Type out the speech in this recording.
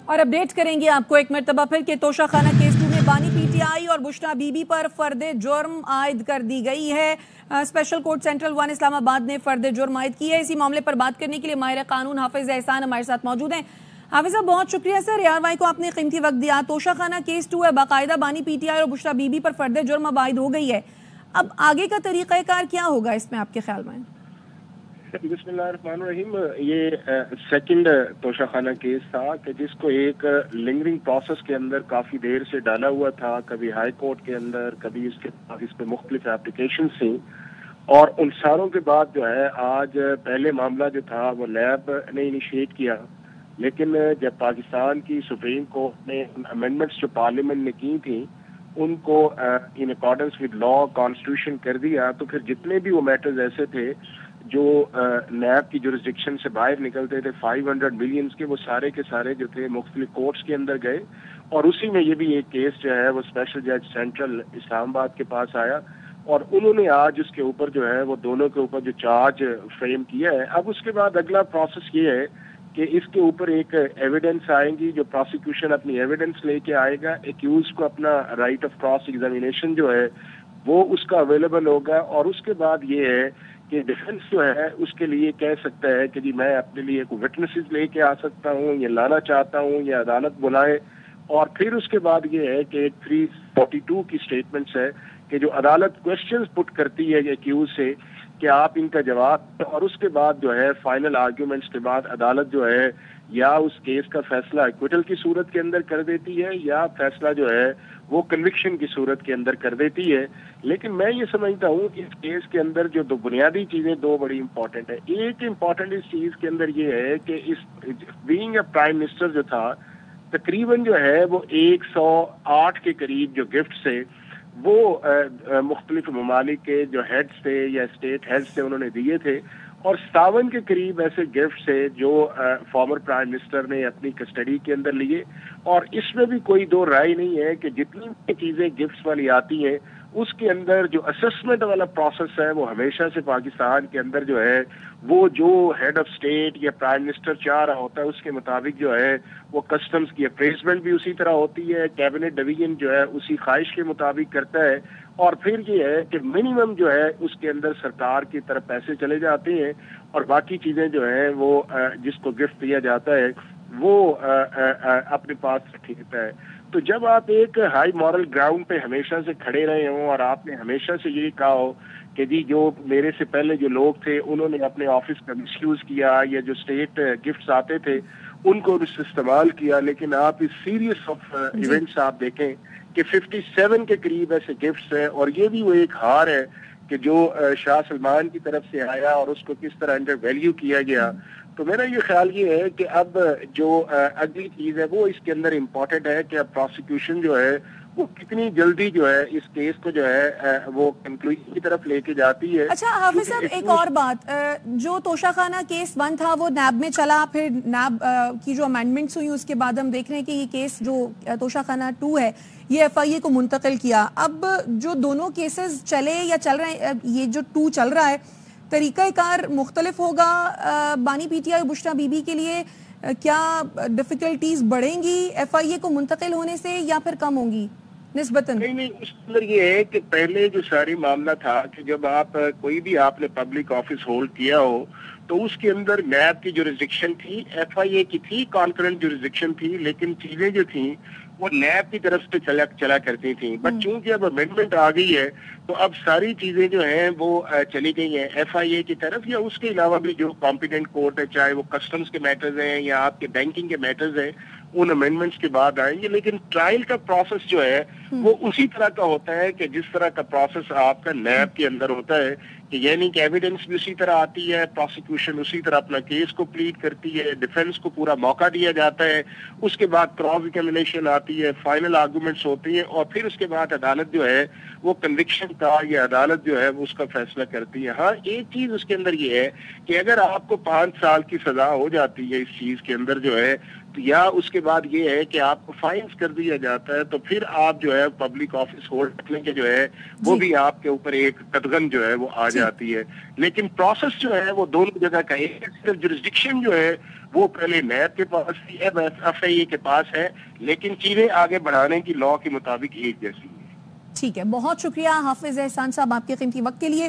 اور اپڈیٹ کریں گے آپ کو ایک مرتبہ پھر کہ توشہ خانہ کیس 2 میں بانی پی ٹی آئی اور بشرا بی بی پر فرد جرم عائد کر دی گئی ہے۔ اسپیشل کورٹ سینٹرل 1 اسلام آباد نے فرد جرم عائد کی ہے۔ اسی معاملے پر بات کرنے کے لیے ماہر قانون حافظ احسان ہمارے ساتھ موجود ہیں۔ حافظ صاحب بہت شکریہ سر، یار بھائی کو آپ نے قیمتی وقت دیا۔ توشہ خانہ کیس 2 ہے، باقاعدہ بانی پی ٹی آئی اور بشرا بی بی پر فرد جرم اب عائد ہو گئی ہے۔ اب آگے کا طریقہ کار کیا ہوگا اس میں آپ کے خیال میں؟ بسم اللہ الرحمن الرحیم۔ یہ سیکنڈ توشہ خانہ کیس تھا کہ جس کو ایک لنگرنگ پروسیس کے اندر کافی دیر سے ڈالا ہوا تھا، کبھی ہائی کورٹ کے اندر، کبھی اس پہ مختلف اپلیکیشنز تھیں، اور ان ساروں کے بعد جو ہے آج پہلے معاملہ جو تھا وہ نیب نے انیشیٹ کیا، لیکن جب پاکستان کی سپریم کورٹ نے امینڈمنٹس جو پارلیمنٹ نے کی تھیں ان کو in accordance with law constitution کر دیا، تو پھر جتنے بھی وہ میٹرز ایسے تھے جو نیب کی جورسڈکشن سے باہر نکلتے تھے 500 ملینز کے، وہ سارے کے سارے جو تھے مختلف کورٹس کے اندر گئے، اور اسی میں یہ بھی ایک کیس جو ہے وہ اسپیشل جج سینٹرل اسلام آباد کے پاس آیا، اور انہوں نے آج اس کے اوپر جو ہے وہ دونوں کے اوپر جو چارج فریم کیا ہے۔ اب اس کے بعد اگلا پروسیس یہ ہے کہ اس کے اوپر ایک ایویڈنس آئیں گی، جو پروسیکیوشن اپنی ایویڈنس لے کے آئے گا، ایکیوز کو اپنا رائٹ آف کراس ایگزامینیشن جو ہے وہ اس کا اویلیبل ہوگا، اور اس کے بعد یہ ہے کہ ڈیفنس جو ہے اس کے لیے کہہ سکتا ہے کہ جی میں اپنے لیے کوئی وٹنسز لے کے آ سکتا ہوں یا لانا چاہتا ہوں یا عدالت بلائے، اور پھر اس کے بعد یہ ہے کہ ایک 342 کی سٹیٹمنٹس ہے کہ جو عدالت کوشچنز پٹ کرتی ہے ایکیوز سے کہ آپ ان کا جواب، اور اس کے بعد جو ہے فائنل آرگیومنٹس کے بعد عدالت جو ہے یا اس کیس کا فیصلہ ایکویٹل کی صورت کے اندر کر دیتی ہے یا فیصلہ جو ہے وہ کنوکشن کی صورت کے اندر کر دیتی ہے۔ لیکن میں یہ سمجھتا ہوں کہ اس کیس کے اندر جو دو بنیادی چیزیں دو بڑی امپورٹنٹ ہے۔ ایک امپورٹنٹ اس چیز کے اندر یہ ہے کہ اس بینگ اے پرائم منسٹر جو تھا تقریباً جو ہے وہ 108 کے قریب جو گفٹ سے وہ مختلف ممالک کے جو ہیڈز تھے یا اسٹیٹ ہیڈز تھے انہوں نے دیے تھے، اور 57 کے قریب ایسے گفٹ سے جو فارمر پرائم منسٹر نے اپنی کسٹڈی کے اندر لیے، اور اس میں بھی کوئی دو رائے نہیں ہے کہ جتنی بھی چیزیں گفٹس والی آتی ہیں اس کے اندر جو اسسمنٹ والا پروسیس ہے وہ ہمیشہ سے پاکستان کے اندر جو ہے وہ جو ہیڈ آف اسٹیٹ یا پرائم منسٹر چاہ رہا ہوتا ہے اس کے مطابق جو ہے وہ کسٹمز کی اپریزمنٹ بھی اسی طرح ہوتی ہے، کیبنٹ ڈویژن جو ہے اسی خواہش کے مطابق کرتا ہے، اور پھر یہ ہے کہ منیمم جو ہے اس کے اندر سرکار کی طرف پیسے چلے جاتے ہیں، اور باقی چیزیں جو ہیں وہ جس کو گفٹ دیا جاتا ہے وہ اپنے پاس رکھ لیتا ہے۔ تو جب آپ ایک ہائی مورل گراؤنڈ پہ ہمیشہ سے کھڑے رہے ہوں اور آپ نے ہمیشہ سے یہ کہا ہو کہ جی جو میرے سے پہلے جو لوگ تھے انہوں نے اپنے آفس کا مس یوز کیا یا جو اسٹیٹ گفٹس آتے تھے ان کو استعمال کیا، لیکن آپ اس سیریس آف ایونٹس آپ دیکھیں کہ 57 کے قریب ایسے گفٹس ہیں، اور یہ بھی وہ ایک ہار ہے کہ جو شاہ سلمان کی طرف سے آیا اور اس کو کس طرح انڈر ویلیو کیا گیا۔ تو میرا یہ خیال یہ ہے کہ اب جو اگلی چیز ہے وہ اس کے اندر امپورٹنٹ ہے کہ اب پروسیکیوشن جو ہے وہ کتنی جلدی جو ہے اس کیس کو جو ہے وہ کنکلوژن کی طرف لے کے جاتی ہے۔ اچھا حافظ صاحب ایک اور بات، جو توشہ خانہ کیس 1 تھا وہ نیب میں چلا، پھر نیب کی جو امینڈمنٹس ہوئی اس کے بعد ہم دیکھ رہے ہیں کہ یہ کیس جو توشہ خانہ 2 ہے یہ ایف آئی اے کو منتقل کیا۔ اب جو دونوں کیسز چلے یا چل رہے ہیں، یہ جو 2 چل رہا ہے طریقہ کار مختلف ہوگا بانی پی ٹی آئی اور بشرا بی بی کے لیے؟ کیا ڈیفیکلٹیز بڑھیں گی ایف آئی اے کو منتقل ہونے سے یا پھر کم ہوں گی نسبتاً؟ نہیں، اس اندر یہ ہے کہ پہلے جو ساری معاملہ تھا کہ جب آپ کوئی بھی آپ نے پبلک آفس ہولڈ کیا ہو تو اس کے اندر نیب کی جورسڈکشن تھی، ایف آئی اے کی تھی، کانکرنٹ جورسڈکشن تھی، لیکن چیزیں جو تھیں وہ نیب کی طرف سے چلا کرتی تھیں۔ بٹ چونکہ اب امینڈمنٹ آ گئی ہے تو اب ساری چیزیں جو ہیں وہ چلی گئی ہیں ایف آئی اے کی طرف، یا اس کے علاوہ بھی جو کمپیٹنٹ کورٹ ہے، چاہے وہ کسٹمز کے میٹرز ہیں یا آپ کے بینکنگ کے میٹرز ہیں، ان امینڈمنٹس کے بعد آئیں گے، لیکن ٹرائل کا پروسیس جو ہے وہ اسی طرح کا ہوتا ہے کہ جس طرح کا پروسیس آپ کا نیب کے اندر ہوتا ہے، کہ یعنی کہ ایویڈنس بھی اسی طرح آتی ہے، پروسیکیوشن اسی طرح اپنا کیس کو پلیڈ کرتی ہے، ڈیفنس کو پورا موقع دیا جاتا ہے، اس کے بعد کراس ایگزامینیشن آتی ہے، فائنل آرگومنٹس ہوتی ہیں، اور پھر اس کے بعد عدالت جو ہے وہ کنوکشن کا یا عدالت جو ہے وہ اس کا فیصلہ کرتی ہے۔ ہاں ایک چیز اس کے اندر یہ ہے کہ اگر آپ کو 5 سال کی سزا ہو جاتی ہے اس چیز کے اندر جو ہے یا اس کے بعد یہ ہے کہ آپ کو فائنس کر دیا جاتا ہے تو پھر آپ جو ہے پبلک آفس ہولڈ رکھنے کے جو ہے وہ بھی آپ کے اوپر ایک قدغن جو ہے وہ آ جاتی ہے. لیکن پروسیس جو ہے وہ دونوں جگہ کا ہے. صرف جورسڈکشن جو ہے وہ پہلے نیب کے پاس ہے, ایف آئی اے کے پاس ہے, لیکن چیزیں آگے بڑھانے کی لاء کے مطابق ایک جیسی ہے. ٹھیک ہے, بہت شکریہ حافظ احسان صاحب آپ کے قیمتی وقت کے لیے.